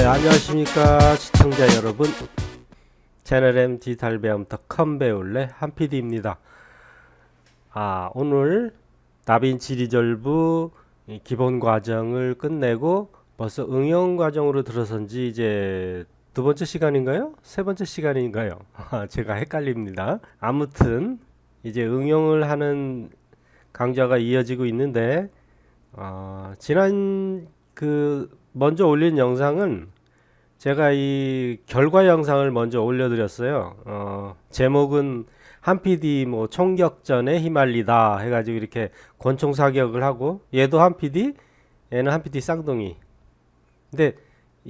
네, 안녕하십니까 시청자 여러분. 채널 M 디지털 배움터 컴 배울래 한PD입니다. 오늘 다빈치 리졸브 기본 과정을 끝내고 벌써 응용 과정으로 들어선지 이제 두 번째 시간인가요? 세 번째 시간인가요? 제가 헷갈립니다. 아무튼 이제 응용을 하는 강좌가 이어지고 있는데 지난 먼저 올린 영상은 제가 이 결과 영상을 먼저 올려드렸어요. 제목은 한PD 뭐 총격전에 휘말리다 해가지고 이렇게 권총 사격을 하고, 얘도 한PD, 얘는 한PD 쌍둥이. 근데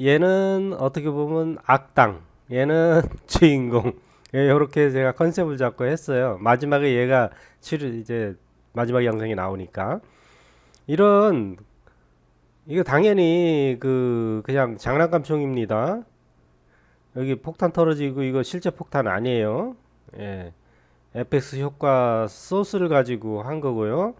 얘는 어떻게 보면 악당, 얘는 주인공. 이렇게 제가 컨셉을 잡고 했어요. 마지막에 얘가 이제 마지막 영상이 나오니까 이거 당연히 그냥 장난감 총입니다. 여기 폭탄 떨어지고 이거 실제 폭탄 아니에요. 예. FX 효과 소스를 가지고 한 거고요.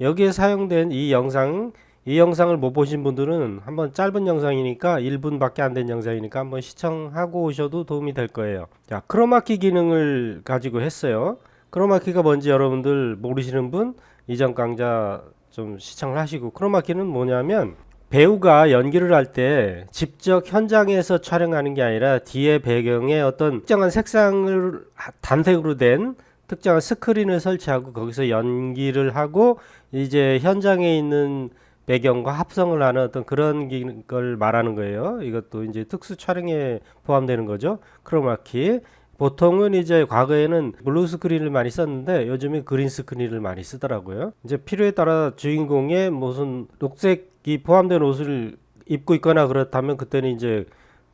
여기에 사용된 이 영상을 못 보신 분들은 한번 짧은 영상이니까 1분밖에 안 된 영상이니까 한번 시청하고 오셔도 도움이 될 거예요. 자, 크로마키 기능을 가지고 했어요. 크로마키가 뭔지 여러분들 모르시는 분 이전 강좌 좀 시청을 하시고, 크로마키는 뭐냐면 배우가 연기를 할 때 직접 현장에서 촬영하는 게 아니라 뒤에 배경에 어떤 특정한 색상을 단색으로 된 특정한 스크린을 설치하고 거기서 연기를 하고 이제 현장에 있는 배경과 합성을 하는 어떤 그런 걸 말하는 거예요. 이것도 이제 특수 촬영에 포함되는 거죠. 크로마키. 보통은 이제 과거에는 블루 스크린을 많이 썼는데 요즘에 그린 스크린을 많이 쓰더라고요. 이제 필요에 따라 주인공의 무슨 녹색이 포함된 옷을 입고 있거나 그렇다면 그때는 이제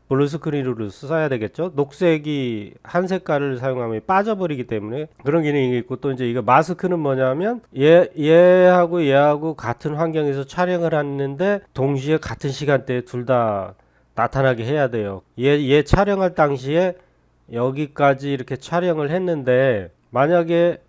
블루 스크린으로 써야 되겠죠. 녹색이 한 색깔을 사용하면 빠져버리기 때문에 그런 기능이 있고, 또 이제 이거 마스크는 뭐냐면 얘하고 같은 환경에서 촬영을 하는데 동시에 같은 시간대에 둘 다 나타나게 해야 돼요. 얘 촬영할 당시에 여기까지 이렇게 촬영을 했는데 만약에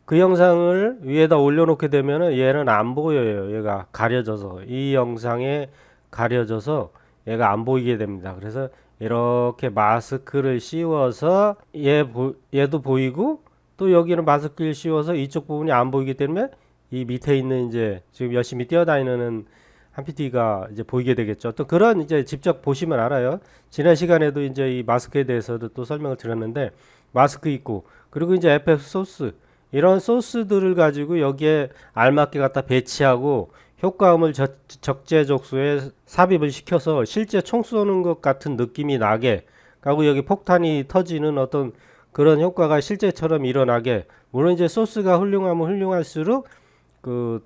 그 영상을 위에다 올려놓게 되면은 얘는 안 보여요. 얘가 가려져서, 이 영상에 가려져서 얘가 안 보이게 됩니다. 그래서 이렇게 마스크를 씌워서 얘도 보이고, 또 여기는 마스크를 씌워서 이쪽 부분이 안 보이기 때문에 이 밑에 있는 이제 지금 열심히 뛰어다니는 한PD가 이제 보이게 되겠죠. 또 그런 이제 직접 보시면 알아요. 지난 시간에도 이제 이 마스크에 대해서도 또 설명을 드렸는데, 마스크 있고, 그리고 이제 FX 소스, 이런 소스들을 가지고 여기에 알맞게 갖다 배치하고 효과음을 적재적소에 삽입을 시켜서 실제 총 쏘는 것 같은 느낌이 나게 하고, 여기 폭탄이 터지는 어떤 그런 효과가 실제처럼 일어나게, 물론 이제 소스가 훌륭하면 훌륭할수록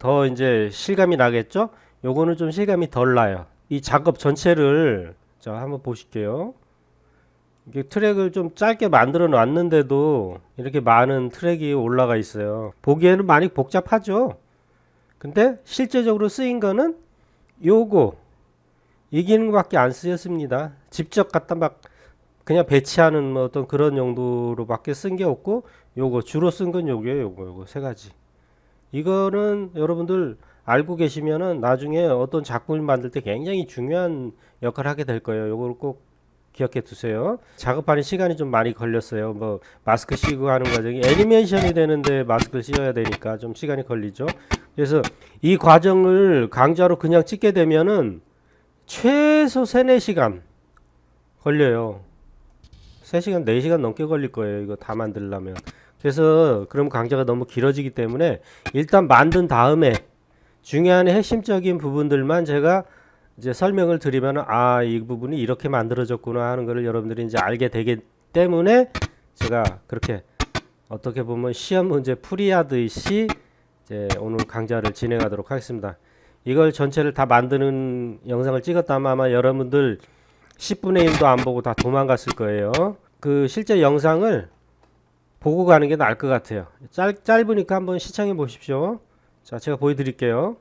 더 이제 실감이 나겠죠. 요거는 좀 실감이 덜 나요. 이 작업 전체를 자 한번 보실게요. 이게 트랙을 좀 짧게 만들어 놨는데도 이렇게 많은 트랙이 올라가 있어요. 보기에는 많이 복잡하죠. 근데 실제적으로 쓰인 거는 이 기능밖에 안 쓰였습니다. 직접 갖다 막 그냥 배치하는 뭐 어떤 그런 용도로밖에 쓴 게 없고, 요거 주로 쓴 건 요거예요. 요거 세 가지. 이거는 여러분들 알고 계시면은 나중에 어떤 작품을 만들 때 굉장히 중요한 역할을 하게 될 거예요. 요걸 꼭 기억해 두세요. 작업하는 시간이 좀 많이 걸렸어요. 뭐 마스크 씌고 하는 과정이 애니메이션이 되는데 마스크를 씌워야 되니까 좀 시간이 걸리죠. 그래서 이 과정을 강좌로 그냥 찍게 되면은 최소 3-4시간 걸려요. 3시간 4시간 넘게 걸릴 거예요. 이거 다 만들려면. 그래서 그럼 강좌가 너무 길어지기 때문에 일단 만든 다음에 중요한 핵심적인 부분들만 제가 이제 설명을 드리면, 이 부분이 이렇게 만들어졌구나 하는 것을 여러분들이 이제 알게 되기 때문에 제가 그렇게 어떻게 보면 시험 문제 풀이하듯이 이제 오늘 강좌를 진행하도록 하겠습니다. 이걸 전체를 다 만드는 영상을 찍었다면 아마 여러분들 10분의 1도 안 보고 다 도망갔을 거예요. 실제 영상을 보고 가는 게 나을 것 같아요. 짧으니까 한번 시청해 보십시오. 자, 제가 보여드릴게요.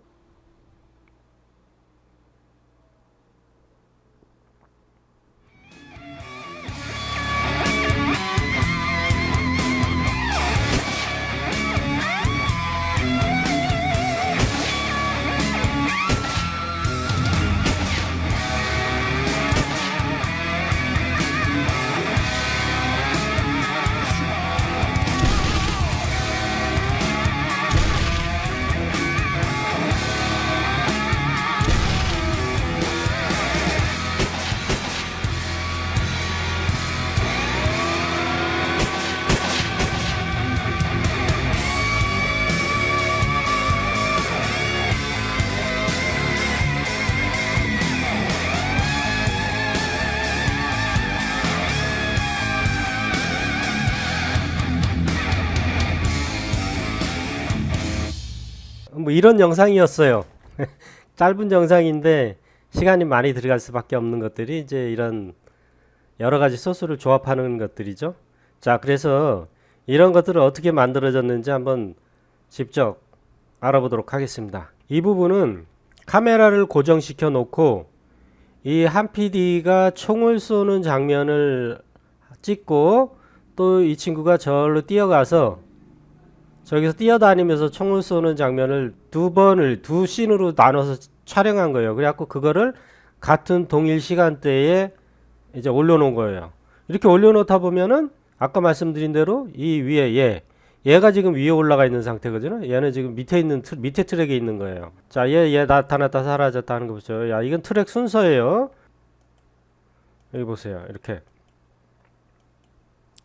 뭐 이런 영상이었어요. 짧은 영상인데 시간이 많이 들어갈 수밖에 없는 것들이 이제 이런 여러 가지 소스를 조합하는 것들이죠. 자, 그래서 이런 것들을 어떻게 만들어졌는지 한번 직접 알아보도록 하겠습니다. 이 부분은 카메라를 고정시켜 놓고 이 한 PD가 총을 쏘는 장면을 찍고 또 이 친구가 저로 뛰어가서 저기서 뛰어다니면서 총을 쏘는 장면을 두 씬으로 나눠서 촬영한 거예요. 그래갖고 그거를 같은 동일 시간대에 이제 올려놓은 거예요. 이렇게 올려놓다 보면은 아까 말씀드린 대로 이 위에 얘가 지금 위에 올라가 있는 상태거든요. 얘는 지금 밑에 있는 밑에 트랙에 있는 거예요. 자, 얘 나타났다 사라졌다 하는 거 보세요. 야, 이건 트랙 순서예요. 여기 보세요. 이렇게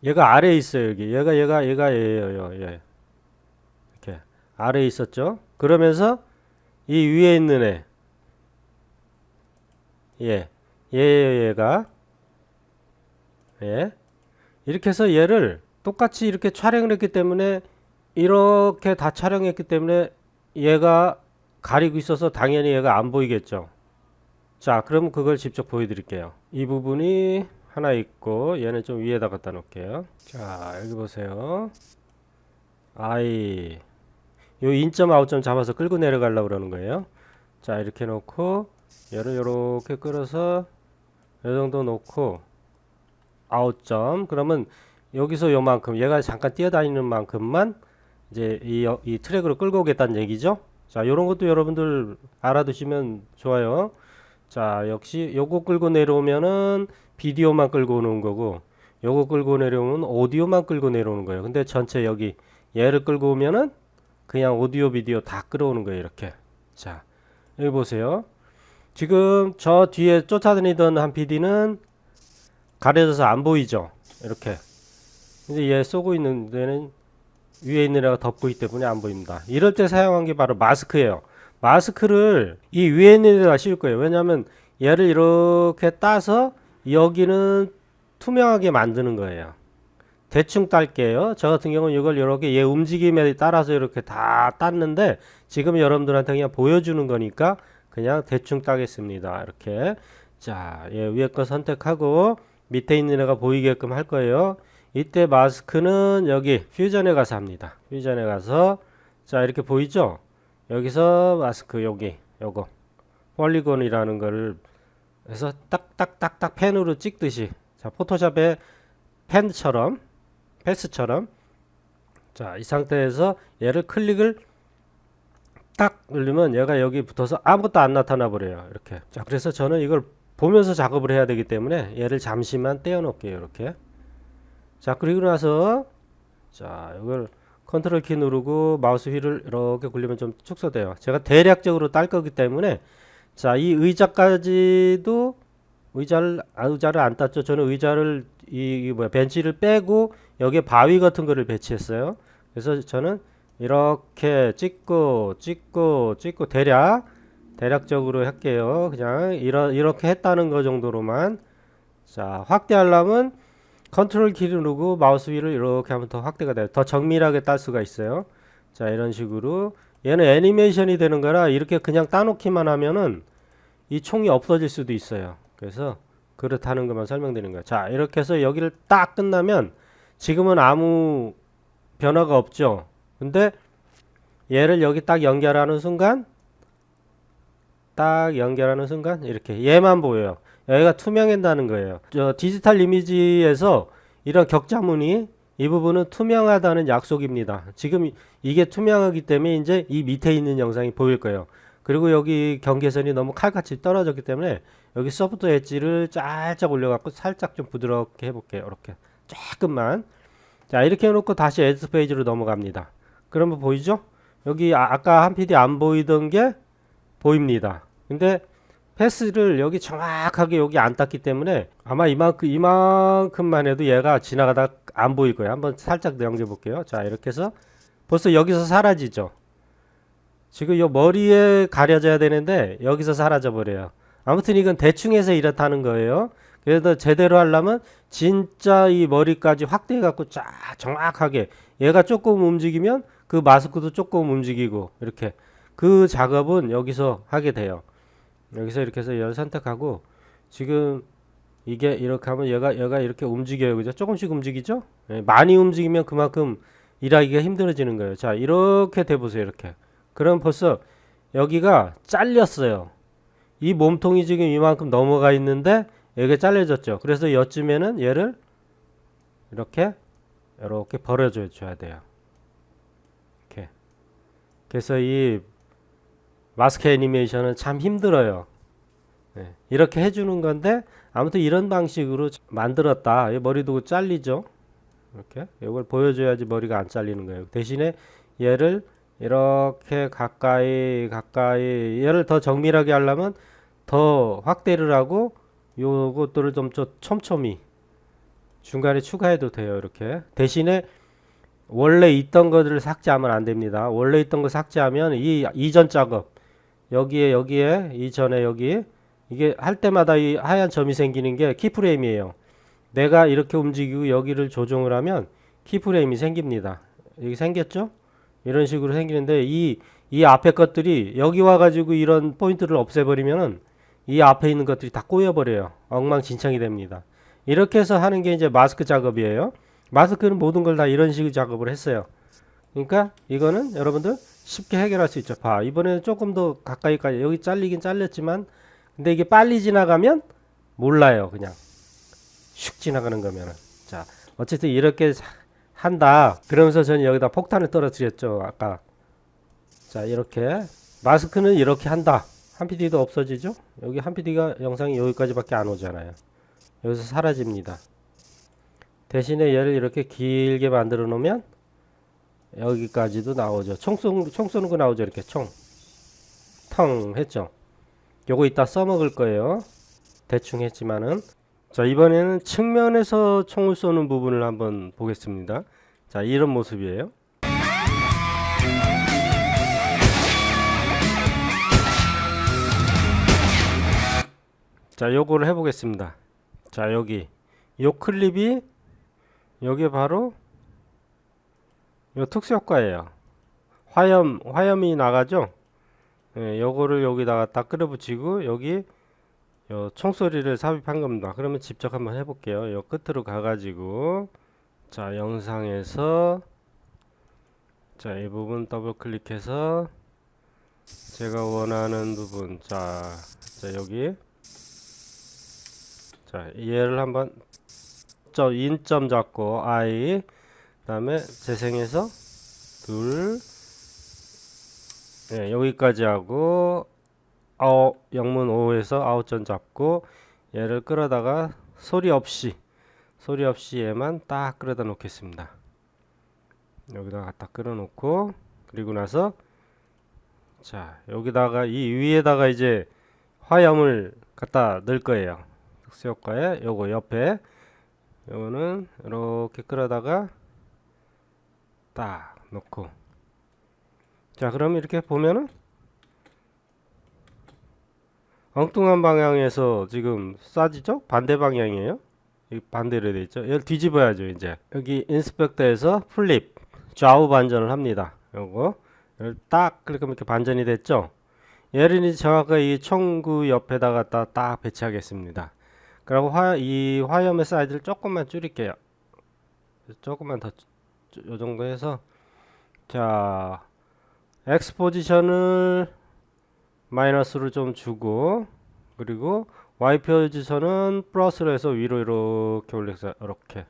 얘가 아래에 있어요. 여기 얘가 얘예요. 얘. 이렇게 아래에 있었죠. 그러면서 이 위에 있는 얘가 이렇게 해서 얘를 똑같이 이렇게 촬영을 했기 때문에 이렇게 다 촬영했기 때문에 얘가 가리고 있어서 당연히 얘가 안 보이겠죠. 자, 그럼 그걸 직접 보여드릴게요. 이 부분이 하나 있고 얘는 좀 위에다 갖다 놓을게요. 자, 여기 보세요. 요 인점 아웃점 잡아서 끌고 내려가려고 그러는 거예요. 자, 이렇게 놓고 얘를 이렇게 끌어서 이 정도 놓고 아웃점, 그러면 여기서 요만큼 얘가 잠깐 뛰어다니는 만큼만 이제 이 트랙으로 끌고 오겠다는 얘기죠. 자, 요런 것도 여러분들 알아두시면 좋아요. 자, 역시 요거 끌고 내려오면은 비디오만 끌고 오는 거고, 요거 끌고 내려오면 오디오만 끌고 내려오는 거예요. 근데 전체 여기 얘를 끌고 오면은 그냥 오디오 비디오 다 끌어오는 거예요. 이렇게. 자, 여기 보세요. 지금 저 뒤에 쫓아다니던 한 PD는 가려져서 안 보이죠. 이렇게. 근데 얘 쏘고 있는 데는 위에 있는 애가 덮고 있기 때문에 안 보입니다. 이럴 때 사용한 게 바로 마스크예요. 마스크를 이 위에 있는 데다 씌울 거예요. 왜냐하면 얘를 이렇게 따서 여기는 투명하게 만드는 거예요. 대충 딸게요. 저 같은 경우는 이걸 이렇게 얘 움직임에 따라서 이렇게 다 땄는데 지금 여러분들한테 그냥 보여주는 거니까 그냥 대충 따겠습니다. 이렇게. 자, 얘 위에 거 선택하고 밑에 있는 애가 보이게끔 할 거예요. 이때 마스크는 여기 퓨전에 가서 합니다. 퓨전에 가서 자, 이렇게 보이죠? 여기서 마스크 여기 요거 폴리곤이라는 거를 해서 딱딱딱딱 펜으로 찍듯이, 자, 포토샵의 펜처럼 패스처럼, 자, 이 상태에서 얘를 클릭을 딱 누르면 얘가 여기 붙어서 아무것도 안 나타나 버려요. 이렇게. 자, 그래서 저는 이걸 보면서 작업을 해야 되기 때문에 얘를 잠시만 떼어 놓을게요. 이렇게. 자, 그리고 나서 자, 이걸 컨트롤 키 누르고 마우스 휠을 이렇게 굴리면 좀 축소돼요. 제가 대략적으로 딸 거기 때문에, 자, 이 의자까지도 의자를 안 땄죠. 저는 의자를 벤치를 빼고 여기에 바위 같은 거를 배치했어요. 그래서 저는 이렇게 찍고 대략적으로 할게요. 그냥 이렇게 했다는 거 정도로만. 자, 확대하려면 컨트롤 키를 누르고 마우스 휠을 이렇게 하면 더 확대가 돼요. 더 정밀하게 딸 수가 있어요. 자, 이런 식으로. 얘는 애니메이션이 되는 거라 이렇게 그냥 따놓기만 하면은 이 총이 없어질 수도 있어요. 그래서 그렇다는 것만 설명드리는 거예요. 자, 이렇게 해서 여기를 딱 끝나면 지금은 아무 변화가 없죠. 근데 얘를 여기 딱 연결하는 순간 이렇게 얘만 보여요. 여기가 투명해진다는 거예요. 저 디지털 이미지에서 이런 격자무늬 이 부분은 투명하다는 약속입니다. 지금 이게 투명하기 때문에 이제 이 밑에 있는 영상이 보일 거예요. 그리고 여기 경계선이 너무 칼같이 떨어졌기 때문에 여기 소프트 엣지를 살짝 올려갖고 살짝 좀 부드럽게 해볼게요. 이렇게 조금만. 자, 이렇게 해놓고 다시 에디트 페이지로 넘어갑니다. 그러면 보이죠? 여기 아까 한 PD 안 보이던 게 보입니다. 근데 패스를 여기 정확하게 여기 안 땄기 때문에 아마 이만큼만 해도 얘가 지나가다 안 보일 거예요. 한번 살짝 넘겨 볼게요. 자, 이렇게 해서 벌써 여기서 사라지죠. 지금 요 머리에 가려져야 되는데 여기서 사라져 버려요. 아무튼 이건 대충 해서 이렇다는 거예요. 그래서 제대로 하려면 진짜 이 머리까지 확대해 갖고 쫙 정확하게, 얘가 조금 움직이면 그 마스크도 조금 움직이고 이렇게. 그 작업은 여기서 하게 돼요. 여기서 이렇게 해서 얘를 선택하고 지금 이게 이렇게 하면 얘가 이렇게 움직여요. 그죠? 조금씩 움직이죠? 예, 많이 움직이면 그만큼 일하기가 힘들어지는 거예요. 자, 이렇게 돼 보세요. 이렇게. 그럼 벌써 여기가 잘렸어요. 이 몸통이 지금 이만큼 넘어가 있는데 여기가 잘려졌죠. 그래서 여쯤에는 얘를 이렇게 벌어줘야 돼요. 이렇게. 그래서 이 마스크 애니메이션은 참 힘들어요. 네, 이렇게 해주는 건데 아무튼 이런 방식으로 만들었다. 이 머리도 잘리죠. 이렇게 이걸 보여줘야지 머리가 안 잘리는 거예요. 대신에 얘를 이렇게 가까이 얘를 더 정밀하게 하려면 더 확대를 하고 요것들을 좀 촘촘히 중간에 추가해도 돼요. 이렇게 대신에 원래 있던 것들을 삭제하면 안 됩니다. 원래 있던 거 삭제하면 이 이전 작업 여기에 이전에 여기 이게 할 때마다 이 하얀 점이 생기는 게 키프레임이에요. 내가 이렇게 움직이고 여기를 조정을 하면 키프레임이 생깁니다. 여기 생겼죠? 이런 식으로 생기는데 이 앞에 것들이 여기 와가지고 이런 포인트를 없애버리면은 이 앞에 있는 것들이 다 꼬여버려요. 엉망진창이 됩니다. 이렇게 해서 하는 게 이제 마스크 작업이에요. 마스크는 모든 걸 다 이런 식으로 작업을 했어요. 그러니까 이거는 여러분들 쉽게 해결할 수 있죠. 봐. 이번에는 조금 더 가까이까지 여기 잘리긴 잘렸지만 근데 이게 빨리 지나가면 몰라요. 그냥 슉 지나가는 거면은. 자, 어쨌든 이렇게 한다. 그러면서 저는 여기다 폭탄을 떨어뜨렸죠. 아까. 자, 이렇게 마스크는 이렇게 한다. 한 PD도 없어지죠? 여기 한 PD가 영상이 여기까지밖에 안 오잖아요. 여기서 사라집니다. 대신에 얘를 이렇게 길게 만들어 놓으면 여기까지도 나오죠. 총 쏘는 거 나오죠. 이렇게 텅 했죠. 요거 이따 써먹을 거예요. 대충 했지만은. 자, 이번에는 측면에서 총을 쏘는 부분을 한번 보겠습니다. 자, 이런 모습이에요. 자, 요거를 해보겠습니다. 자, 여기 요 클립이 여기 바로 요 특수 효과예요. 화염이 나가죠. 예, 요거를 여기다가 딱 끌어붙이고 여기 요 총소리를 삽입한 겁니다. 그러면 직접 한번 해볼게요. 요 끝으로 가가지고 자, 영상에서 자, 이 부분 더블 클릭해서 제가 원하는 부분 자 여기 자, 얘를 한번 인점 잡고 I 그 다음에 재생해서 둘 예, 여기까지 하고 영문 5에서 아웃점 잡고 얘를 끌어다가 소리 없이 얘만 딱 끌어다 놓겠습니다. 여기다가 갖다 끌어 놓고 그리고 나서 자, 여기다가 이 위에다가 이제 화염을 갖다 넣을 거예요. 특수효과에 요거 옆에 요거는 이렇게 끌어다가 딱 놓고 자, 그럼 이렇게 보면은 엉뚱한 방향에서 지금 쏴지죠? 반대 방향이에요. 반대로 되어 있죠. 얘를 뒤집어야죠. 이제 여기 인스펙터에서 플립 좌우 반전을 합니다. 요거 딱 클릭하면 이렇게 반전이 됐죠. 얘를 이제 정확하게 이 총구 옆에다가 딱 배치하겠습니다. 그리고 이 화염의 사이즈를 조금만 줄일게요. 조금만 더 요 정도 해서 자, X 포지션을 마이너스로 좀 주고 그리고 Y 포지션은 플러스로 해서 위로 이렇게 올려서 이렇게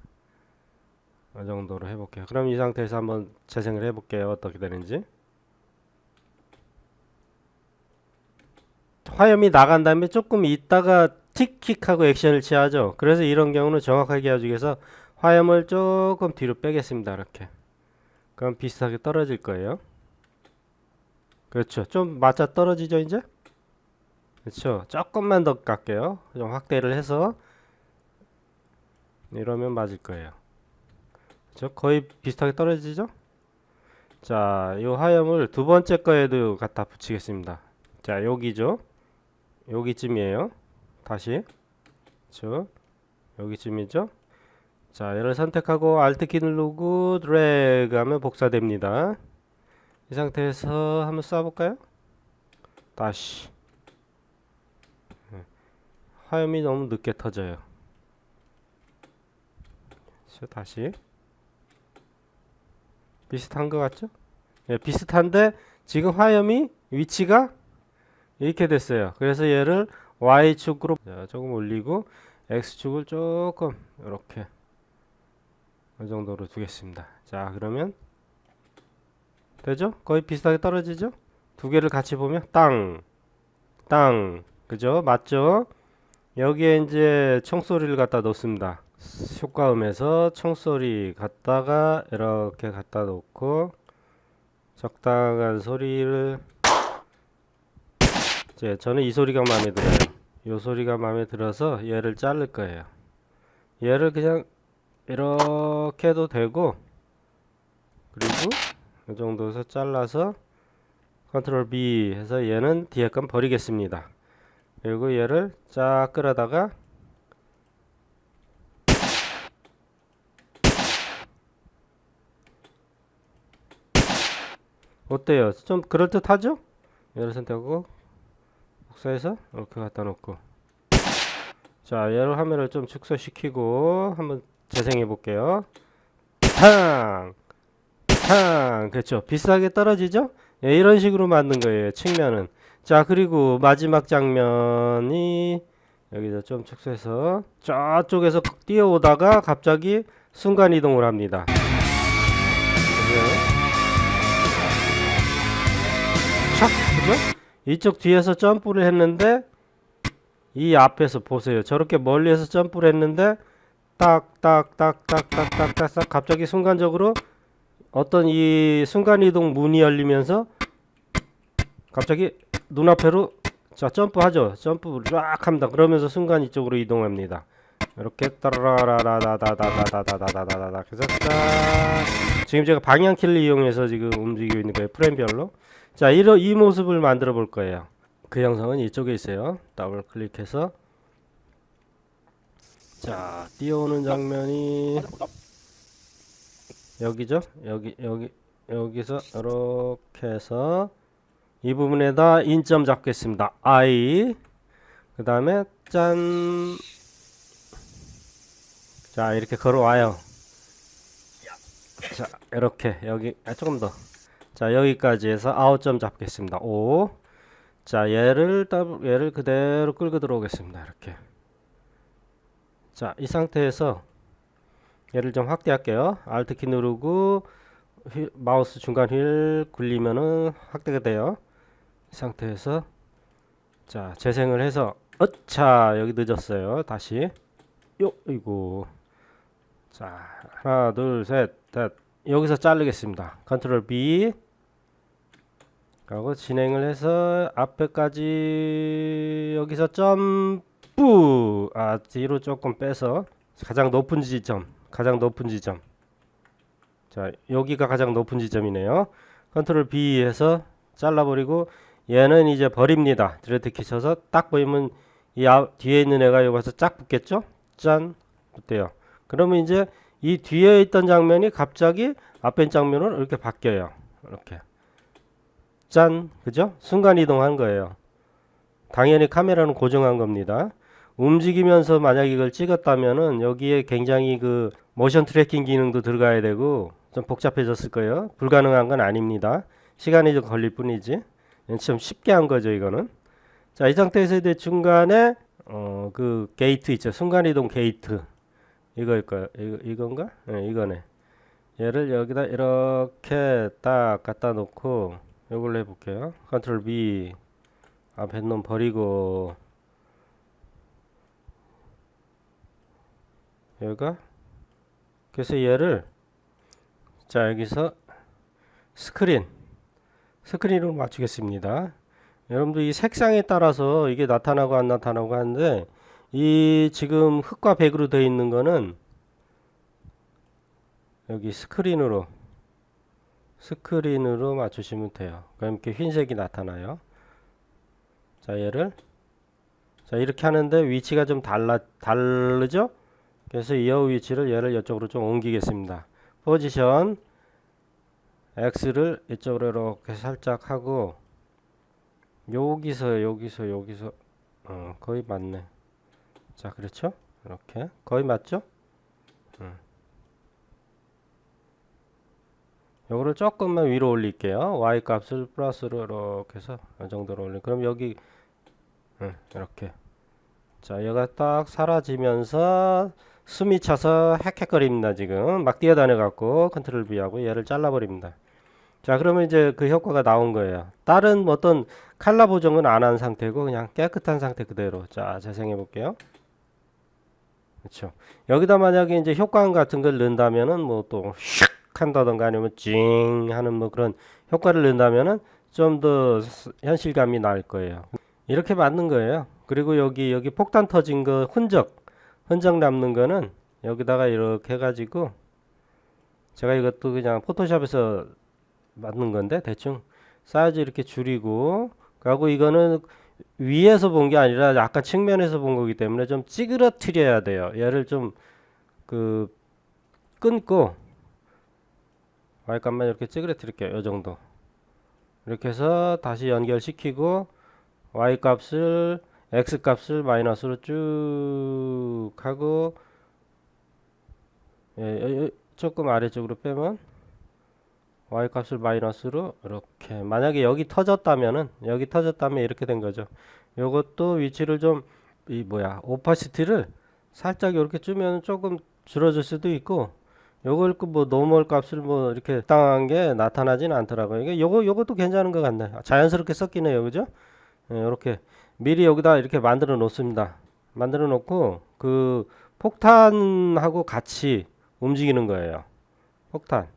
이 정도로 해볼게요. 그럼 이 상태에서 한번 재생을 해볼게요. 어떻게 되는지. 화염이 나간 다음에 조금 있다가 틱킥하고 액션을 취하죠. 그래서 이런 경우는 정확하게 하기 위해서 화염을 조금 뒤로 빼겠습니다. 이렇게. 그럼 비슷하게 떨어질 거예요. 그렇죠. 좀 맞아 떨어지죠, 이제? 그렇죠. 조금만 더 깎게요. 좀 확대를 해서 이러면 맞을 거예요. 그렇죠? 거의 비슷하게 떨어지죠? 자, 이 화염을 두 번째 거에도 갖다 붙이겠습니다. 자, 여기죠. 여기쯤이에요. 다시. 그렇죠? 여기쯤이죠. 자, 얘를 선택하고 Alt 키 누르고 드래그 하면 복사됩니다. 이 상태에서 한번 쏴볼까요? 다시. 화염이 너무 늦게 터져요. 다시. 비슷한 것 같죠? 예, 비슷한데 지금 화염이 위치가 이렇게 됐어요. 그래서 얘를 Y축으로 조금 올리고 X축을 조금 이렇게 이 정도로 두겠습니다. 자, 그러면 되죠? 거의 비슷하게 떨어지죠? 두 개를 같이 보면 땅, 땅, 그죠? 맞죠? 여기에 이제 총소리를 갖다 놓습니다. 효과음에서 총소리 갖다가 이렇게 갖다 놓고 적당한 소리를, 이제 저는 이 소리가 마음에 들어요. 이 소리가 마음에 들어서 얘를 자를 거예요. 얘를 그냥 이렇게 해도 되고, 그리고 이 정도에서 잘라서 컨트롤 B 해서 얘는 뒤에 건 버리겠습니다. 그리고 얘를 쫙 끌어다가 어때요? 좀 그럴듯하죠? 얘를 선택하고 복사해서 이렇게 갖다 놓고, 자, 얘를 화면을 좀 축소시키고 한번 재생해 볼게요. 탕! 탕! 그렇죠. 비슷하게 떨어지죠? 예, 이런 식으로 만든 거예요. 측면은. 자, 그리고 마지막 장면이 여기서 좀 축소해서 저쪽에서 뛰어오다가 갑자기 순간 이동을 합니다. 촥! 그죠? 이쪽 뒤에서 점프를 했는데 이 앞에서 보세요. 저렇게 멀리에서 점프를 했는데 딱딱딱딱딱딱딱 갑자기 순간적으로 어떤 이 순간이동 문이 열리면서 갑자기 눈앞으로 자 점프하죠. 점프 쫙 합니다. 그러면서 순간 이쪽으로 이동합니다. 이렇게 따라라라다다다다다다다다다다 그래서 딱 지금 제가 방향키를 이용해서 지금 움직이고 있는 거예요. 프레임별로. 자, 이 모습을 만들어 볼 거예요. 그 영상은 이쪽에 있어요. 더블 클릭해서 자, 뛰어오는 장면이 여기죠? 여기서 이렇게 해서 이 부분에다 인점 잡겠습니다. I. 그 다음에 짠. 자, 이렇게 걸어와요. 자, 이렇게 여기 조금 더. 자, 여기까지 해서 아웃점 잡겠습니다. 5. 자, 얘를 그대로 끌고 들어오겠습니다. 이렇게. 자, 이 상태에서 얘를 좀 확대할게요. Alt키 누르고 마우스 중간 휠 굴리면은 확대가 돼요. 이 상태에서 자, 재생을 해서 자, 여기 늦었어요. 다시 이거 자, 하나 둘 셋 넷 여기서 자르겠습니다. 컨트롤 B 하고 진행을 해서 앞에까지 여기서 점프 뒤로 조금 빼서 가장 높은 지점 자, 여기가 가장 높은 지점이네요. 컨트롤 B 해서 잘라버리고 얘는 이제 버립니다. 드래프트 키 쳐서 딱 보이면 이 뒤에 있는 애가 여기 와서 쫙 붙겠죠? 짠! 붙대요. 그러면 이제 이 뒤에 있던 장면이 갑자기 앞에 있는 장면으로 이렇게 바뀌어요. 이렇게. 짠! 그죠? 순간 이동한 거예요. 당연히 카메라는 고정한 겁니다. 움직이면서 만약 이걸 찍었다면은 여기에 굉장히 그 모션 트래킹 기능도 들어가야 되고 좀 복잡해졌을 거예요. 불가능한 건 아닙니다. 시간이 좀 걸릴 뿐이지. 좀 쉽게 한 거죠, 이거는. 자, 이 상태에서 이제 중간에 그 게이트 있죠. 순간이동 게이트. 이거일 거예요. 이건가? 네, 이거네. 얘를 여기다 이렇게 딱 갖다 놓고 이걸로 해볼게요. 컨트롤 B 앞에 놈 버리고 여기가 그래서 얘를 자 여기서 스크린으로 맞추겠습니다. 여러분들 이 색상에 따라서 이게 나타나고 안 나타나고 하는데 이 지금 흑과 백으로 되어 있는 거는 여기 스크린으로 맞추시면 돼요. 그럼 이렇게 흰색이 나타나요. 자 얘를 자 이렇게 하는데 위치가 좀 다르죠? 그래서 이 위치를 얘를 이쪽으로 좀 옮기겠습니다. 포지션 X를 이쪽으로 이렇게 살짝 하고 여기서 거의 맞네. 자, 그렇죠? 이렇게 거의 맞죠? 요거를 조금만 위로 올릴게요. y 값을 플러스로 이렇게 해서 이 정도로 올리. 그럼 여기 이렇게. 자, 얘가 딱 사라지면서 숨이 차서 헥헥거립니다. 지금 막 뛰어다녀 갖고 컨트롤 V하고 얘를 잘라버립니다. 자, 그러면 이제 그 효과가 나온 거예요. 다른 어떤 칼라 보정은 안 한 상태고 그냥 깨끗한 상태 그대로. 자, 재생해 볼게요. 그렇죠. 여기다 만약에 이제 효과음 같은 걸 넣는다면은 뭐 또 슉 한다던가 아니면 찡 하는 뭐 그런 효과를 넣는다면은 좀 더 현실감이 날 거예요. 이렇게 만든 거예요. 그리고 여기 폭탄 터진 거 흔적 남는 거는 여기다가 이렇게 해가지고 제가 이것도 그냥 포토샵에서 만든 건데 대충 사이즈 이렇게 줄이고 그리고 이거는 위에서 본 게 아니라 아까 측면에서 본 거기 때문에 좀 찌그러뜨려야 돼요. 얘를 좀 그 끊고 잠깐만 이렇게 찌그러뜨릴게요. 이 정도 이렇게 해서 다시 연결시키고 y 값을 x 값을 마이너스로 쭉 하고 조금 아래쪽으로 빼면 y 값을 마이너스로 이렇게 만약에 여기 터졌다면 이렇게 된 거죠. 요것도 위치를 좀 이 뭐야 오파시티를 살짝 이렇게 주면 조금 줄어들 수도 있고 요걸 뭐 노멀 값을 뭐 이렇게 적당한 게 나타나지는 않더라고요. 이게 요것도 괜찮은 것 같네. 자연스럽게 섞이네요, 그죠? 이렇게 미리 여기다 이렇게 만들어 놓습니다. 만들어 놓고 그 폭탄하고 같이 움직이는 거예요. 폭탄.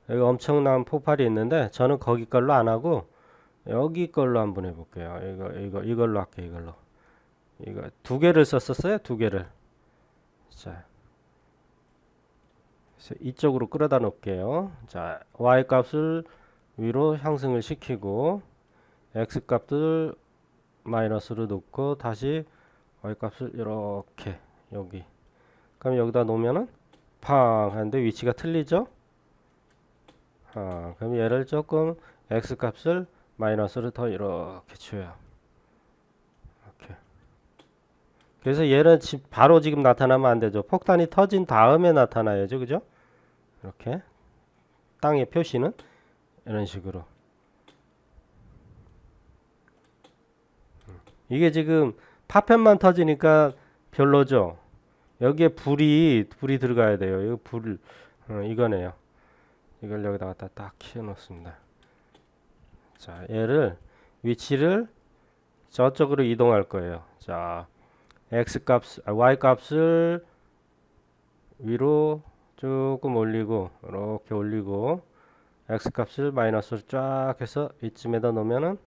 여기 엄청난 폭발이 있는데 저는 거기 걸로 안 하고 여기 걸로 한번 해볼게요. 이걸로 할게요. 이거 두 개를 썼었어요. 두 개를. 자, 그래서 이쪽으로 끌어다 놓을게요. 자, y 값을 위로 상승을 시키고 x 값을 마이너스로 놓고 다시 y 값을 이렇게 여기. 그럼 여기다 놓으면은 팡 하는데 위치가 틀리죠? 그럼 얘를 조금 x 값을 마이너스를 더 이렇게 줘요. 이렇게. 그래서 얘는 바로 지금 나타나면 안 되죠. 폭탄이 터진 다음에 나타나야죠. 그죠? 이렇게. 땅의 표시는 이런 식으로. 이게 지금 파편만 터지니까 별로죠. 여기에 불이 들어가야 돼요. 이거 이거네요. 이걸 여기다가 딱 키워 놓습니다. 자, 얘를 위치를 저쪽으로 이동할 거예요. 자, y 값을 위로 조금 올리고 이렇게 올리고 x 값을 마이너스로 쫙 해서 이쯤에다 놓으면은